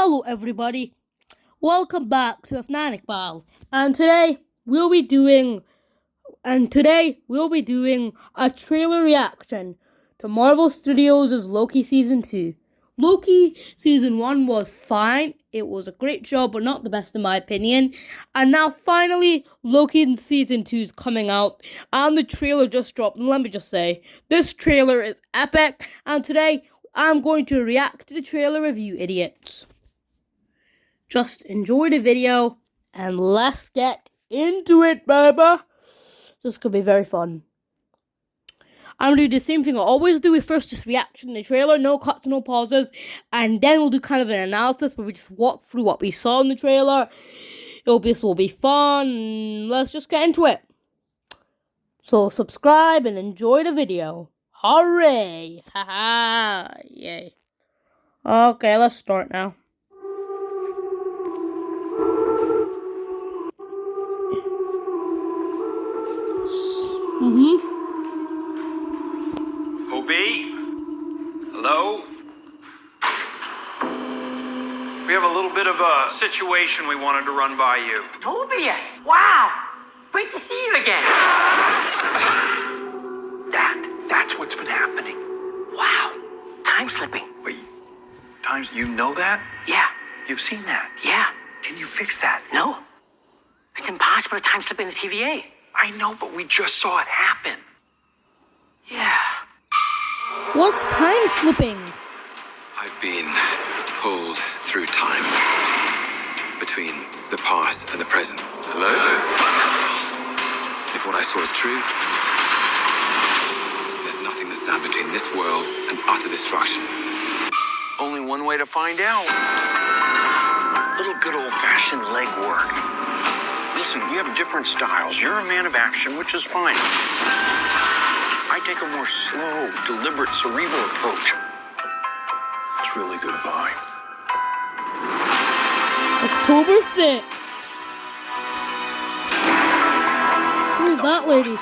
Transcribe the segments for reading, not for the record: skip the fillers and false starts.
Hello everybody, welcome back to Fnatic Ball, and today we'll be doing a trailer reaction to Marvel Studios' Loki Season 2. Loki Season 1 was fine, it was a great show, but not the best in my opinion, and now finally Loki Season 2 is coming out, and the trailer just dropped, and let me just say, this trailer is epic, and today I'm going to react to the trailer with you idiots. Just enjoy the video, and let's get into it, baby. This could be very fun. I'm going to do the same thing I always do. We first just reaction to the trailer, no cuts, no pauses, and then we'll do kind of an analysis where we just walk through what we saw in the trailer. This will be fun. Let's just get into it. So subscribe and enjoy the video. Hooray! Haha! Yay. Okay, let's start now. Obi? Hello? We have a little bit of a situation we wanted to run by you. Tobias! Wow! Great to see you again! That's what's been happening. Wow! Time slipping. Wait, you know that? Yeah. You've seen that? Yeah. Can you fix that? No. It's impossible to time slip in the TVA. I know, but we just saw it happen. Yeah. What's time slipping? I've been pulled through time between the past and the present. Hello? If what I saw is true, there's nothing to stand between this world and utter destruction. Only one way to find out. Little good old-fashioned legwork. Listen, we have different styles. You're a man of action, which is fine. I take a more slow, deliberate, cerebral approach. It's really goodbye. October 6th. Who's that lady?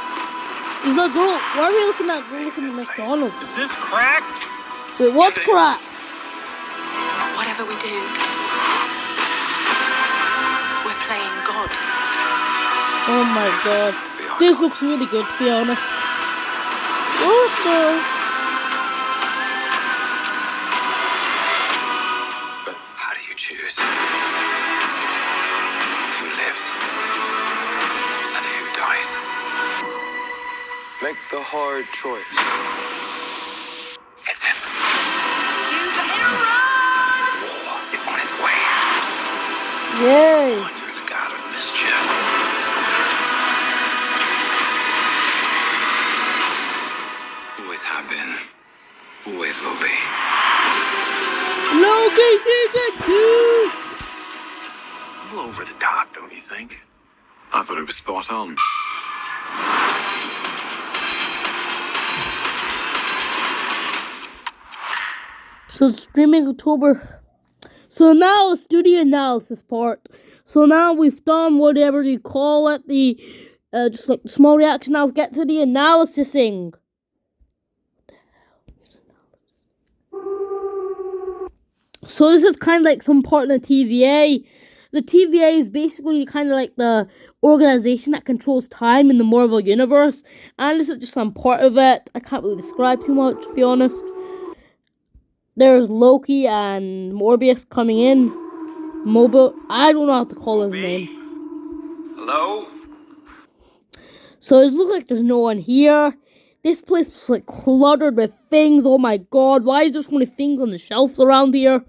Is that girl? Why are we looking at girl looking at McDonald's? Is this cracked? Wait, what's crack? Whatever we do, we're playing God. Oh my god. This looks really good, to be honest. Oh no. But how do you choose? Who lives and who dies? Make the hard choice. It's him. You better run! War is on its way. Yay. You're the god of mischief. Always have been. Always will be. Loki Season 2! A little over the top, don't you think? I thought it was spot on. So streaming October. So now let's do the analysis part. So now we've done whatever you call it, the just like the small reaction. Now let's get to the analysising. So this is kind of like some part of the TVA. The TVA is basically kind of like the organization that controls time in the Marvel universe, and this is just some part of it. I can't really describe too much, to be honest. There's Loki and Morbius coming in. I don't know how to call his name. Hello? So it looks like there's no one here. This place is like cluttered with things. Oh my god, why is there so many things on the shelves around here?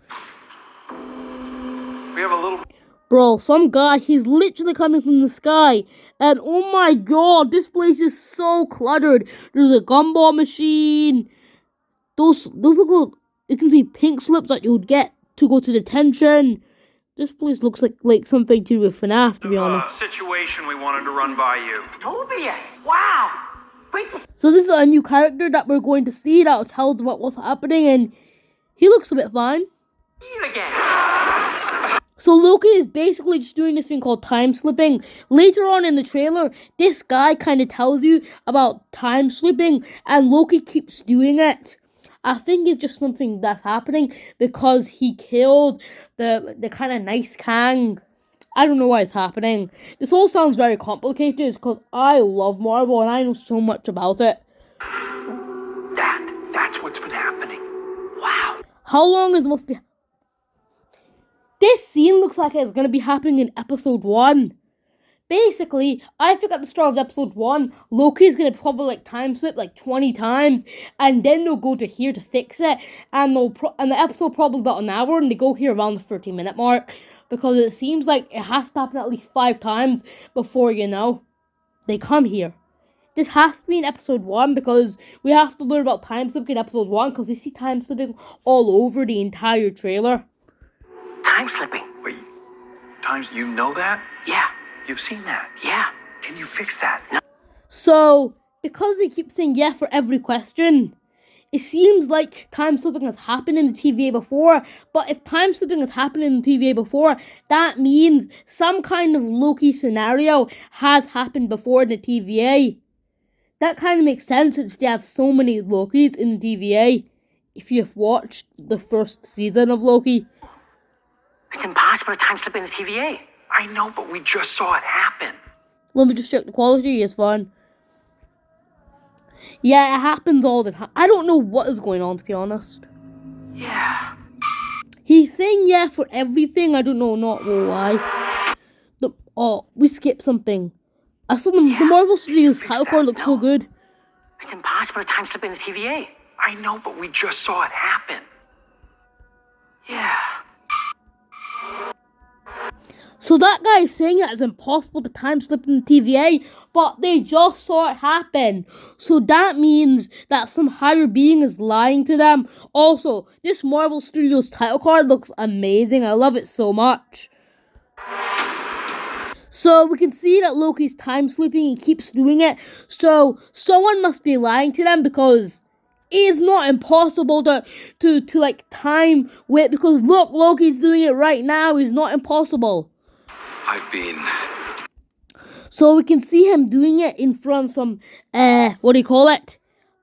We have a little... Bro, some guy, he's literally coming from the sky. And oh my god, this place is so cluttered. There's a gumball machine. Those look like, you can see pink slips that you would get to go to detention. This place looks like something to do with FNAF, to be honest. Situation we wanted to run by you. Tobias! Wow! Great to see So this is a new character that we're going to see that tells about what's happening, and he looks a bit fine. you again! So Loki is basically just doing this thing called time slipping. Later on in the trailer, this guy kind of tells you about time slipping, and Loki keeps doing it. I think it's just something that's happening because he killed the kind of nice Kang. I don't know why it's happening. This all sounds very complicated because I love Marvel and I know so much about it. That's what's been happening. Wow. How long is must be? This scene looks like it's gonna be happening in episode 1. Basically, I think at the start of episode 1, Loki's gonna probably like time slip like 20 times, and then they'll go to here to fix it, and and the episode probably about an hour, and they go here around the 30-minute mark, because it seems like it has to happen at least 5 times before, you know, they come here. This has to be in episode 1 because we have to learn about time slipping in episode 1 because we see time slipping all over the entire trailer. Time slipping. Wait, you know that? Yeah. You've seen that? Yeah. Can you fix that? No. So, because they keep saying yeah for every question, it seems like time slipping has happened in the TVA before, but if time slipping has happened in the TVA before, that means some kind of Loki scenario has happened before in the TVA. That kind of makes sense since they have so many Lokis in the TVA, if you've watched the first season of Loki. It's impossible to time slip in the TVA. I know, but we just saw it happen. Let me just check the quality, it's fine. Yeah, it happens all the time. I don't know what is going on, to be honest. Yeah. He's saying yeah for everything, I don't know why. We skipped something. I saw the Marvel Studios title card looks so good. It's impossible to time slip in the TVA. I know, but we just saw it happen. Yeah. So that guy is saying that it's impossible to time slip in the TVA, but they just saw it happen. So that means that some higher being is lying to them. Also, this Marvel Studios title card looks amazing. I love it so much. So we can see that Loki's time slipping. He keeps doing it. So someone must be lying to them because it is not impossible to like time with, because look, Loki's doing it right now. It's not impossible. I've been... So we can see him doing it in front of some,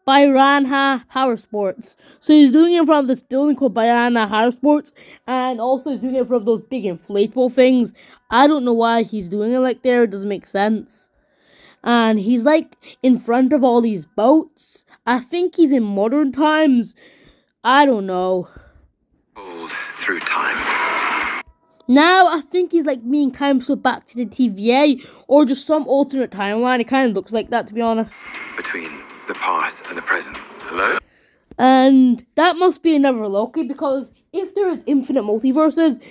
Bayranha Power Sports. So he's doing it in front of this building called Bayranha Power Sports, and also he's doing it in front of those big inflatable things. I don't know why he's doing it like there, it doesn't make sense. And he's like in front of all these boats. I think he's in modern times. I don't know. Through time. Now I think he's like being time slipped back to the TVA or just some alternate timeline. It kind of looks like that, to be honest. Between the past and the present. Hello? And that must be another Loki, because if there is infinite multiverses,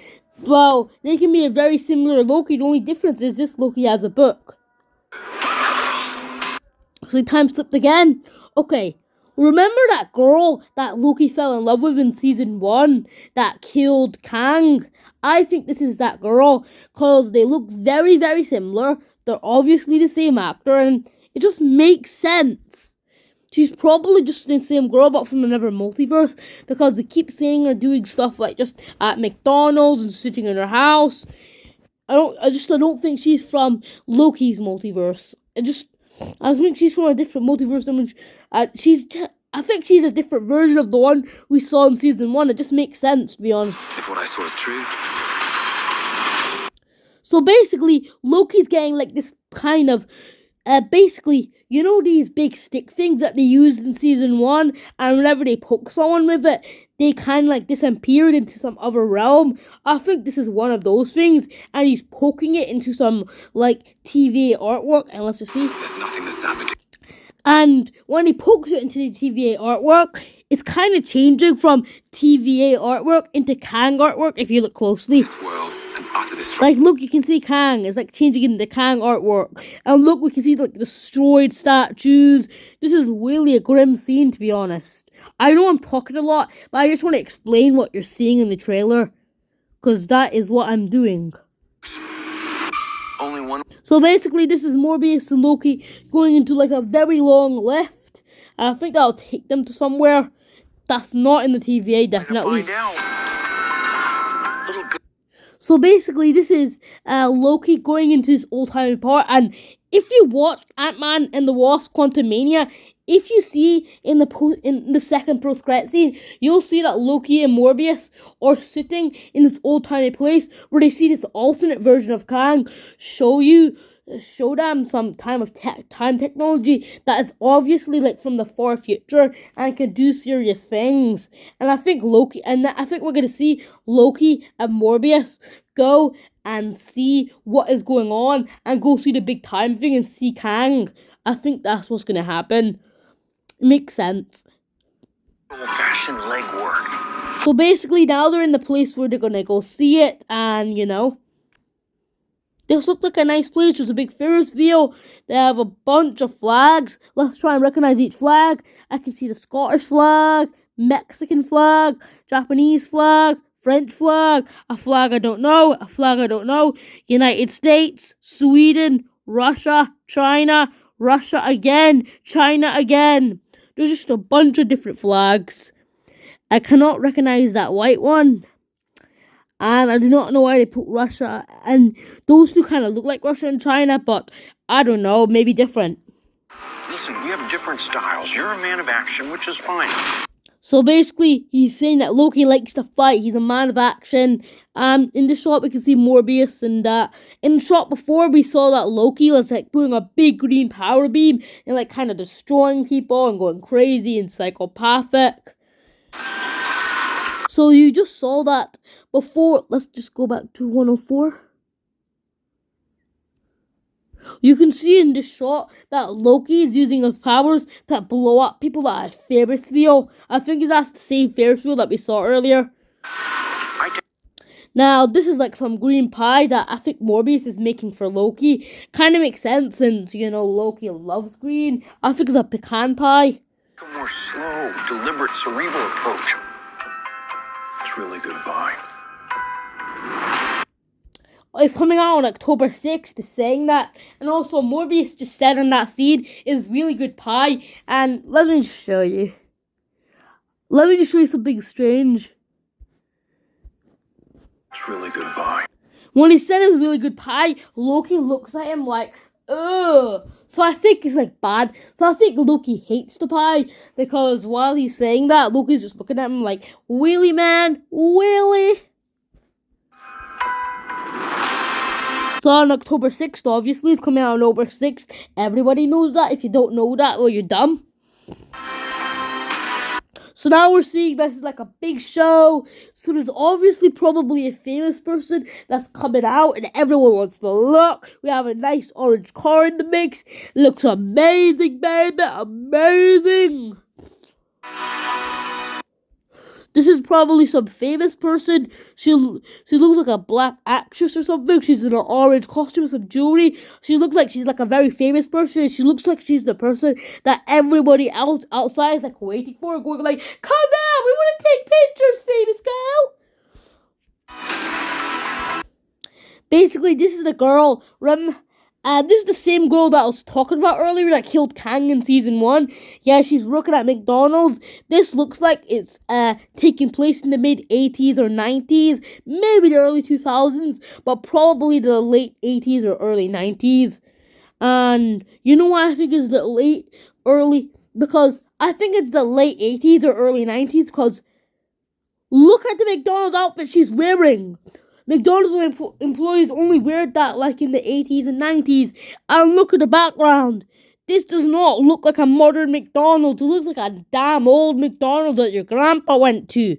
well, they can be a very similar Loki. The only difference is this Loki has a book. So he time slipped again. Okay, remember that girl that Loki fell in love with in season 1 that killed Kang? I think this is that girl, because they look very, very similar. They're obviously the same actor, and it just makes sense. She's probably just the same girl, but from another multiverse, because they keep seeing her doing stuff like just at McDonald's and sitting in her house. I don't think she's from Loki's multiverse. I think she's from a different multiverse. I think she's a different version of the one we saw in season 1. It just makes sense, to be honest. If what I saw is true. So basically, Loki's getting like this kind of, basically, you know these big stick things that they used in season 1, and whenever they poke someone with it, they kind of like disappeared into some other realm. I think this is one of those things, and he's poking it into some like TVA artwork, and let's just see. There's nothing to salvage. And when he pokes it into the TVA artwork, it's kind of changing from TVA artwork into Kang artwork if you look closely. This world and utter destruction. Like, look, you can see Kang. It's like changing into Kang artwork. And look, we can see like destroyed statues. This is really a grim scene, to be honest. I know I'm talking a lot, but I just want to explain what you're seeing in the trailer, because that is what I'm doing. Only one. So basically, this is Morbius and Loki going into like a very long lift. And I think that'll take them to somewhere that's not in the TVA, definitely. Find out. So basically, this is Loki going into this old-timey part, and if you watch Ant-Man and the Wasp: Quantumania, if you see in the second post-credit scene, you'll see that Loki and Morbius are sitting in this old tiny place where they see this alternate version of Kang show them some time technology that is obviously like from the far future and can do serious things. And I think I think we're gonna see Loki and Morbius go and see what is going on and go see the big time thing and see Kang. I think that's what's gonna happen. It makes sense. Old-fashioned legwork. So basically now they're in the place where they're gonna go see it, and this looked like a nice place. There's a big Ferris wheel. They have a bunch of flags. Let's try and recognize each flag. I can see the Scottish flag, Mexican flag, Japanese flag, French flag, a flag I don't know, United States, Sweden, Russia, China, Russia again, China again. There's just a bunch of different flags. I cannot recognize that white one. And I do not know why they put Russia, and those two kind of look like Russia and China, but I don't know, maybe different. Listen, we have different styles. You're a man of action, which is fine. So basically, he's saying that Loki likes to fight. He's a man of action. In this shot, we can see Morbius, and in the shot before, we saw that Loki was like doing a big green power beam and like kind of destroying people and going crazy and psychopathic. So you just saw that before. Let's just go back to 104. You can see in this shot that Loki is using his powers to blow up people that have Ferris wheel. I think that's the same Ferris wheel that we saw earlier. Now, this is like some green pie that I think Morbius is making for Loki. Kind of makes sense since, Loki loves green. I think it's a pecan pie. A more slow, deliberate, cerebral approach. It's really good pie. It's coming out on October 6th, is saying that. And also, Morbius just said on that scene, is really good pie. And let me just show you. Let me just show you something strange. It's really good pie. When he said it's really good pie, Loki looks at him like, ugh. So I think it's like bad. So I think Loki hates the pie. Because while he's saying that, Loki's just looking at him like, really, man? Really? So on October 6th, obviously, it's coming out on October 6th. Everybody knows that. If you don't know that, well, you're dumb. So now we're seeing this is like a big show. So there's obviously probably a famous person that's coming out and everyone wants to look. We have a nice orange car in the mix. It looks amazing, baby. Amazing. This is probably some famous person. She looks like a black actress or something. She's in an orange costume with some jewelry. She looks like she's like a very famous person. She looks like she's the person that everybody else outside is like waiting for, going like, come out, we want to take pictures, famous girl. Basically, this is the girl. This is the same girl that I was talking about earlier that killed Kang in season 1. Yeah, she's working at McDonald's. This looks like it's taking place in the mid-80s or 90s, maybe the early 2000s, but probably the late 80s or early 90s. And you know what I think is because I think it's the late 80s or early 90s because look at the McDonald's outfit she's wearing. McDonald's employees only wear that like in the 80s and 90s. And look at the background. This does not look like a modern McDonald's. It looks like a damn old McDonald's that your grandpa went to.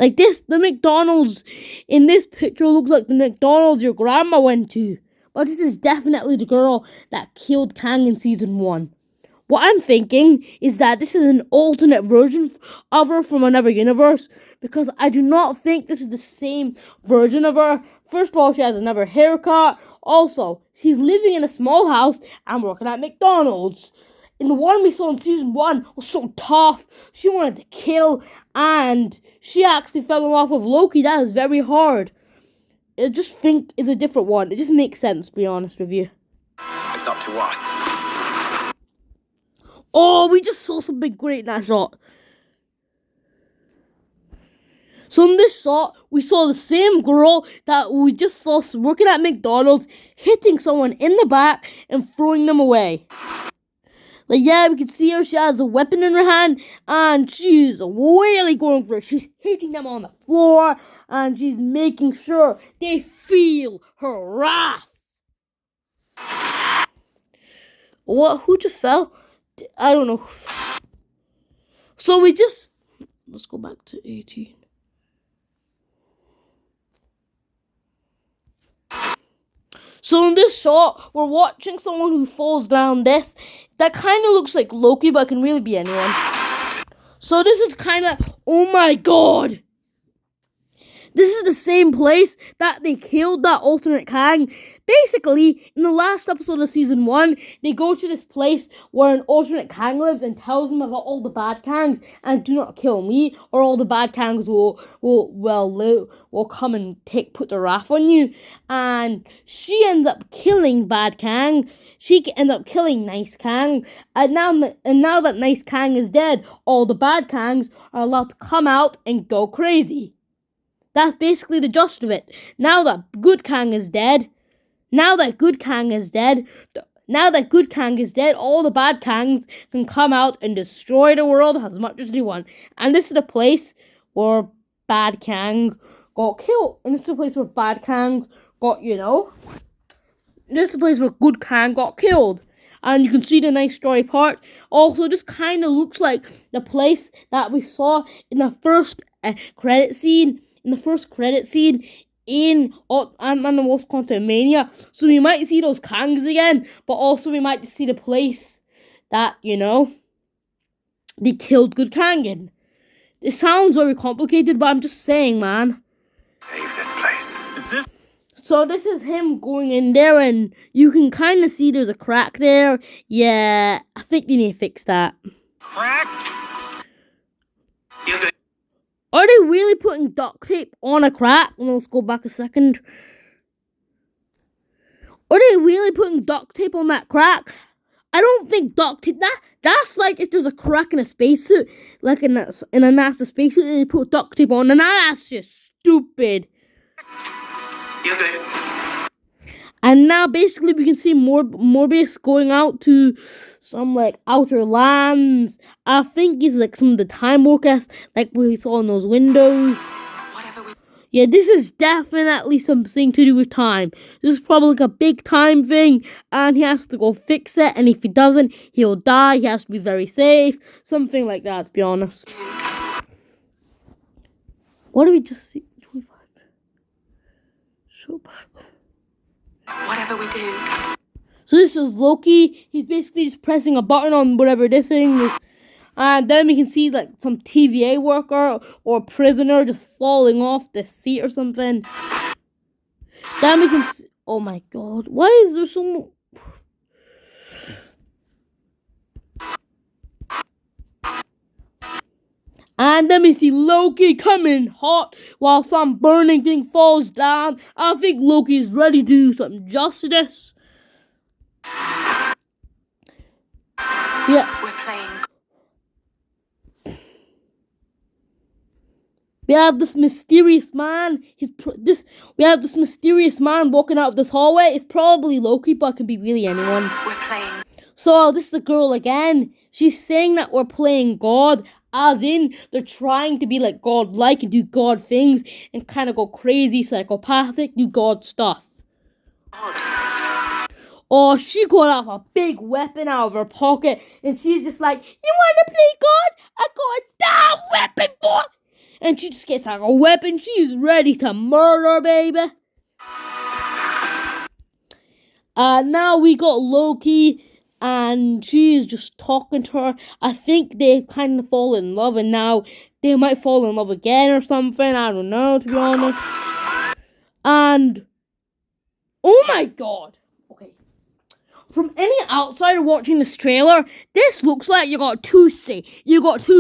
Like this, the McDonald's in this picture looks like the McDonald's your grandma went to. But this is definitely the girl that killed Kang in season 1. What I'm thinking is that this is an alternate version of her from another universe, because I do not think this is the same version of her. First of all, she has another haircut. Also, she's living in a small house and working at McDonald's. And the one we saw in season 1 was so tough. She wanted to kill, and she actually fell in love with Loki. That is very hard. I just think it's a different one. It just makes sense, to be honest with you. It's up to us. Oh, we just saw something great in that shot. So in this shot, we saw the same girl that we just saw working at McDonald's, hitting someone in the back and throwing them away. Like, yeah, we can see her. She has a weapon in her hand, and she's really going for it. She's hitting them on the floor, and she's making sure they feel her wrath. What? Who just fell? I don't know. So let's go back to 18. So in this shot, we're watching someone who falls down this. That kind of looks like Loki, but it can really be anyone. So this is kind of, oh my god. This is the same place that they killed that alternate Kang. Basically, in the last episode of season 1, they go to this place where an alternate Kang lives and tells them about all the bad Kangs and do not kill me, or all the bad Kangs will come and put their wrath on you. And she ends up killing bad Kang. She ends up killing nice Kang. And now that nice Kang is dead, all the bad Kangs are allowed to come out and go crazy. That's basically the gist of it. Now that good Kang is dead, all the bad Kangs can come out and destroy the world as much as they want. And this is the place where bad Kang got killed. And this is the place where bad Kang got, this is the place where good Kang got killed. And you can see the nice story part. Also, this kind of looks like the place that we saw in the first credit scene. In Ant-Man and the Wasp: Quantumania. So we might see those Kangs again, but also we might see the place that, they killed good Kang in. It sounds very complicated, but I'm just saying, man. Save this place. So this is him going in there, and you can kind of see there's a crack there. Yeah, I think they need to fix that. Cracked? Are they really putting duct tape on a crack? Let's go back a second. Are they really putting duct tape on that crack? I don't think duct tape. That's like if there's a crack in a spacesuit, like in a NASA spacesuit, and they put duct tape on, and that's just stupid. And now basically we can see Morbius going out to some like outer lands. I think it's like some of the time workers like we saw in those windows. Yeah, this is definitely something to do with time. This is probably like a big time thing, and he has to go fix it, and if he doesn't, he'll die. He has to be very safe. Something like that, to be honest. What did we just see? 25. Show back. Whatever we do. So this is Loki. He's basically just pressing a button on whatever this thing is. And then we can see like some TVA worker or a prisoner just falling off the seat or something. Then we can see, oh my god, why is there so much? And then we see Loki coming hot while some burning thing falls down. I think Loki is ready to do some justice. Yeah. We're playing. We have this mysterious man. We have this mysterious man walking out of this hallway. It's probably Loki, but it can be really anyone. We're playing. So this is the girl again. She's saying that we're playing God, as in they're trying to be like God-like and do God things and kind of go crazy, psychopathic, do God stuff. God. Oh, she got out a big weapon out of her pocket and she's just like, you want to play God? I got a damn weapon, boy! And she just gets like a weapon. She's ready to murder, baby. Now we got Loki. And she's just talking to her. I think they kind of fall in love, and now they might fall in love again or something. I don't know, to be honest. And oh my god! Okay, from any outsider watching this trailer, this looks like you got two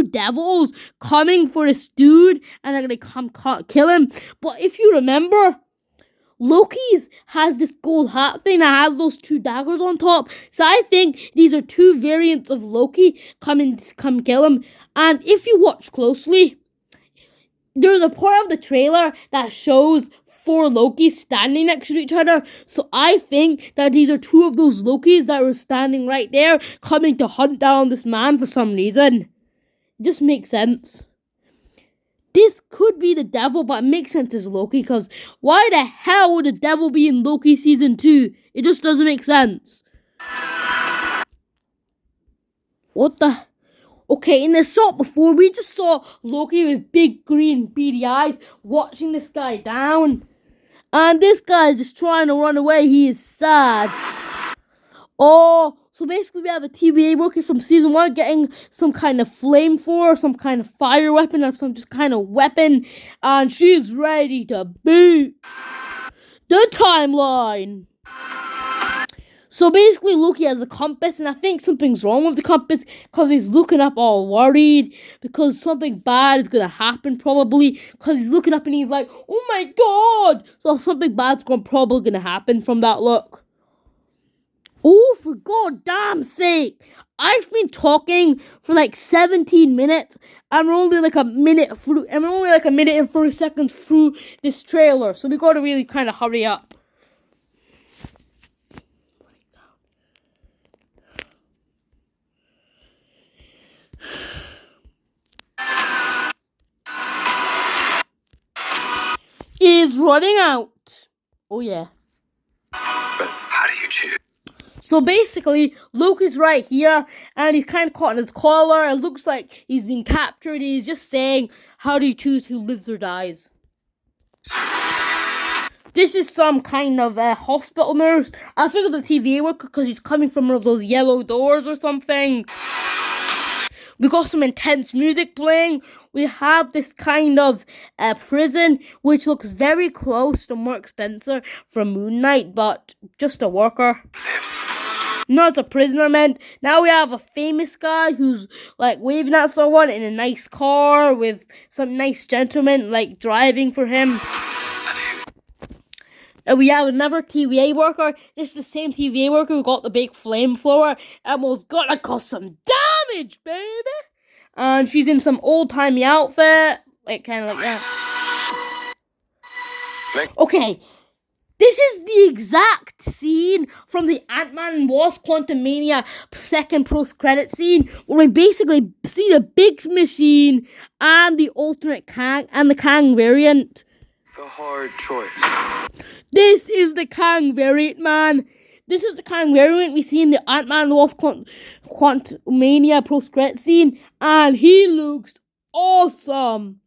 devils coming for this dude, and they're gonna come kill him. But if you remember, Loki's has this gold hat thing that has those two daggers on top. So I think these are two variants of Loki come kill him. And if you watch closely, there's a part of the trailer that shows 4 Lokis standing next to each other. So I think that these are 2 of those Lokis that were standing right there, coming to hunt down this man for some reason. It just makes sense. This could be the devil, but it makes sense as Loki, because why the hell would the devil be in Loki season 2? It just doesn't make sense. What the... Okay, in the shot before, we just saw Loki with big green beady eyes watching this guy down. And this guy is just trying to run away. He is sad. Oh, so basically we have a TVA worker from season 1 getting some kind of flamethrower, some kind of fire weapon, or some just kind of weapon. And she's ready to boot the timeline. So basically Loki has a compass, and I think something's wrong with the compass because he's looking up all worried because something bad is going to happen probably, because he's looking up and he's like, oh my god! So something bad's probably going to happen from that look. Oh, for god damn sake! I've been talking for like 17 minutes and we're only like a minute through, and we're only like a minute and 30 seconds through this trailer, so we got to really kind of hurry up. Is running out. Oh yeah. But how do you choose? So basically, Loki's right here, and he's kind of caught in his collar. It looks like he's been captured, and he's just saying, how do you choose who lives or dies? This is some kind of hospital nurse. I think it's a TVA worker because he's coming from one of those yellow doors or something. We got some intense music playing. We have this kind of prison, which looks very close to Mark Spencer from Moon Knight, but just a worker. Not a prisoner, man. Now we have a famous guy who's like waving at someone in a nice car with some nice gentleman like driving for him. And we have another TVA worker. This is the same TVA worker who got the big flamethrower and was gonna cause some damage, baby. And she's in some old-timey outfit, like kind of like that. Okay, this is the exact scene from the Ant-Man and Wasp Quantumania second post-credit scene, where we basically see the big machine and the alternate Kang and the Kang variant. The hard choice. This is the Kang variant, man. This is the Kang variant we see in the Ant-Man and the Wasp Quantumania post-credit scene, and he looks awesome.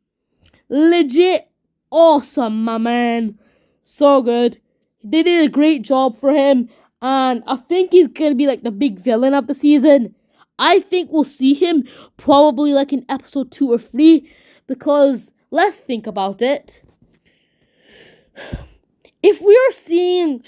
Legit awesome, my man. So good. They did a great job for him, and I think he's gonna be like the big villain of the season. I think we'll see him probably like in episode 2 or 3, because let's think about it. If we're seeing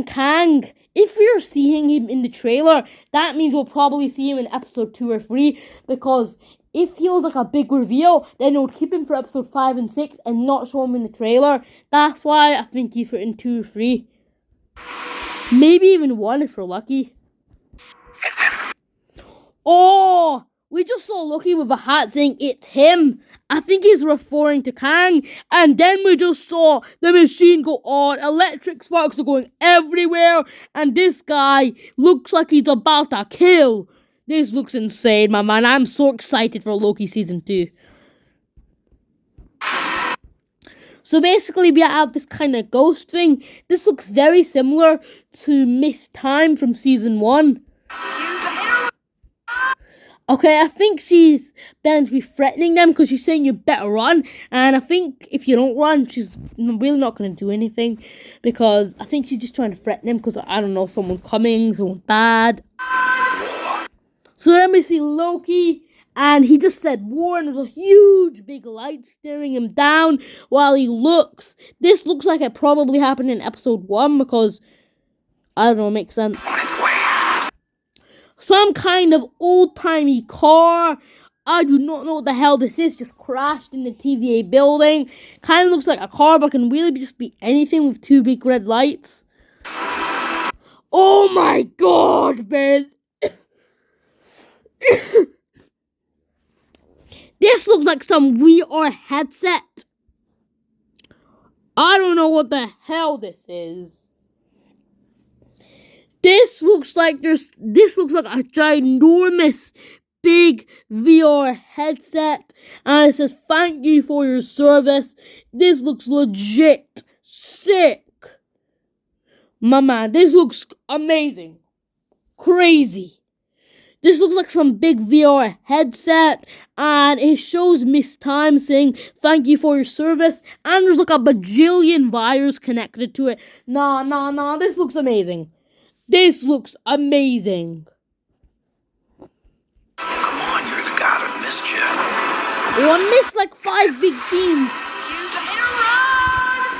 Kang, if we're seeing him in the trailer, that means we'll probably see him in episode 2 or 3, because if he was like a big reveal, then it would keep him for episode 5 and 6 and not show him in the trailer. That's why I think he's in 2 or 3. Maybe even 1 if we're lucky. It's him. Oh! We just saw Loki with a hat saying it's him. I think he's referring to Kang. And then we just saw the machine go on. Electric sparks are going everywhere. And this guy looks like he's about to kill. This looks insane, my man. I'm so excited for Loki season 2. So basically we have this kind of ghost thing. This looks very similar to Miss Time from season 1. Okay, I think she's meant to be threatening them because she's saying you better run. And I think if you don't run, she's really not going to do anything. Because I think she's just trying to threaten them because, I don't know, someone's coming, someone's bad. So then we see Loki, and he just said war, and there's a huge big light staring him down while he looks. This looks like it probably happened in episode 1 because, I don't know, it makes sense. Some kind of old-timey car. I do not know what the hell this is. Just crashed in the TVA building. Kind of looks like a car, but can really just be anything with 2 big red lights. Oh my god, man. This looks like some VR headset. I don't know what the hell this is. This looks like a ginormous big VR headset, and it says thank you for your service. This looks legit sick. My man, this looks amazing. Crazy. This looks like some big VR headset, and it shows Miss Time saying thank you for your service, and there's like a bajillion wires connected to it. Nah, this looks amazing. This looks amazing. Come on, you're the god of mischief. Oh, I missed like 5 big teams.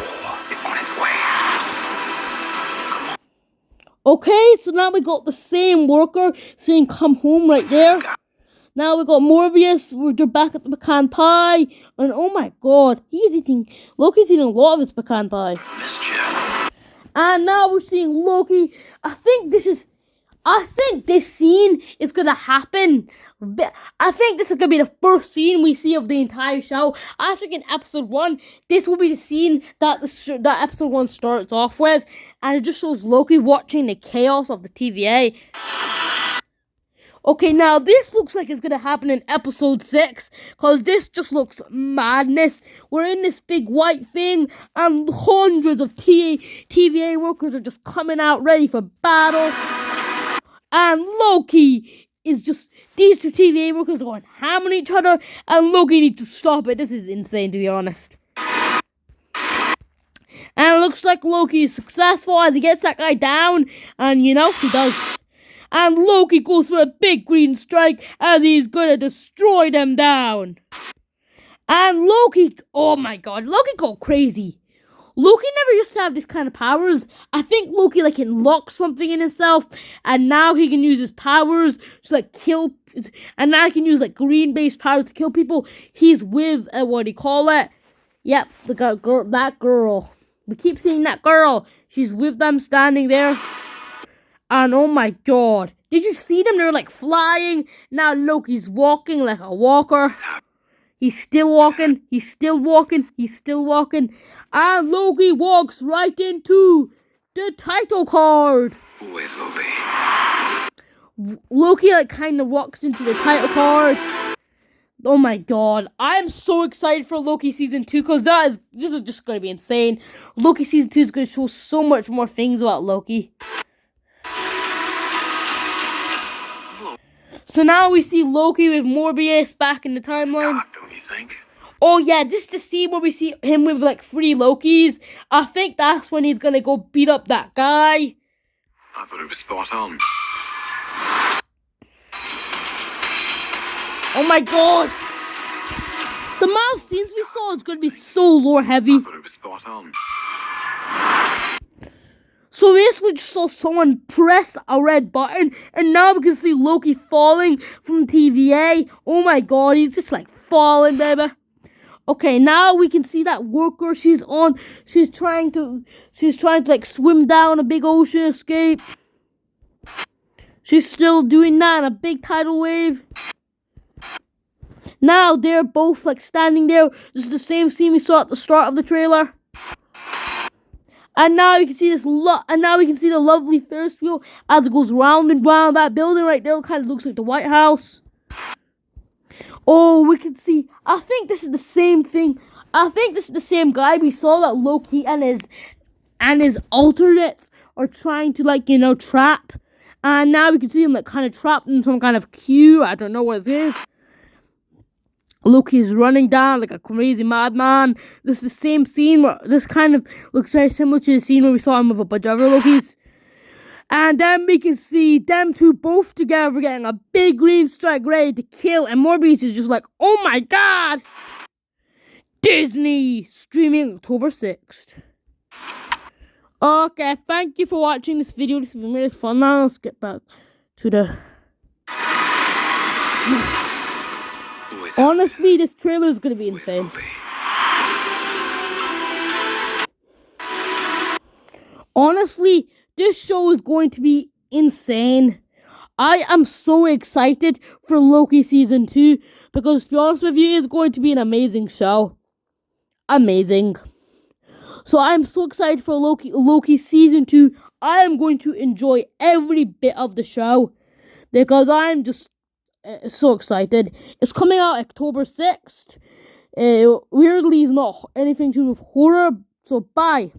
War is on its way. Okay, so now we got the same worker saying come home right there. Now we got Morbius, they're back at the pecan pie, and oh my god, Loki's eating a lot of his pecan pie. Mischief. And now we're seeing Loki. I think this scene is gonna happen. I think this is gonna be the first scene we see of the entire show. I think in episode 1, this will be the scene that that episode 1 starts off with, and it just shows Loki watching the chaos of the TVA. Okay, now this looks like it's gonna happen in episode 6, cause this just looks madness. We're in this big white thing, and hundreds of TVA workers are just coming out ready for battle. And Loki is just, these two TVA workers are going ham on each other, and Loki needs to stop it. This is insane, to be honest. And it looks like Loki is successful as he gets that guy down, and he does. And Loki goes for a big green strike as he's gonna destroy them down. And Loki, oh my god, Loki go crazy. Loki never used to have this kind of powers. I think Loki can lock something in himself, and now he can use his powers to kill, and now he can use green-based powers to kill people. He's with what do you call it? Yep, that girl. We keep seeing that girl. She's with them standing there. And oh my god, did you see them? They're flying. Now Loki's walking like a walker. He's still walking, he's still walking, he's still walking. And Loki walks right into the title card. Always will be. Loki kind of walks into the title card. Oh my god, I'm so excited for Loki Season 2 because this is just going to be insane. Loki Season 2 is going to show so much more things about Loki. So now we see Loki with Morbius back in the timeline. God, don't you think? Oh yeah, just the scene where we see him with 3 Lokis. I think that's when he's gonna go beat up that guy. I thought it was spot on. Oh my god! The amount of scenes we saw is gonna be so lore heavy. I thought it was spot on. So basically just saw someone press a red button, and now we can see Loki falling from TVA. Oh my god, he's just falling, baby. Okay, now we can see that worker. She's trying to swim down a big ocean escape. She's still doing that in a big tidal wave. Now they're both standing there. This is the same scene we saw at the start of the trailer. And now you can see the lovely Ferris wheel as it goes round and round. That building right there kind of looks like the White House. Oh, we can see. I think this is the same thing. I think this is the same guy we saw that Loki and his alternates are trying to trap. And now we can see him kind of trapped in some kind of queue. I don't know what it is. Loki's running down like a crazy madman. This is the same scene where this kind of looks very similar to the scene where we saw him with a bunch of other Lokis. And then we can see them two both together getting a big green strike ready to kill. And Morbius is just oh my god! Disney! Streaming October 6th. Okay, thank you for watching this video. This has been really fun. Now let's get back to the... Honestly, this trailer is going to be insane. Honestly, this show is going to be insane. I am so excited for Loki Season 2 because, to be honest with you, it's going to be an amazing show. Amazing. So I'm so excited for Loki Season 2. I am going to enjoy every bit of the show because I'm just so excited. It's coming out October 6th. Weirdly, it's not anything to do with horror, so bye.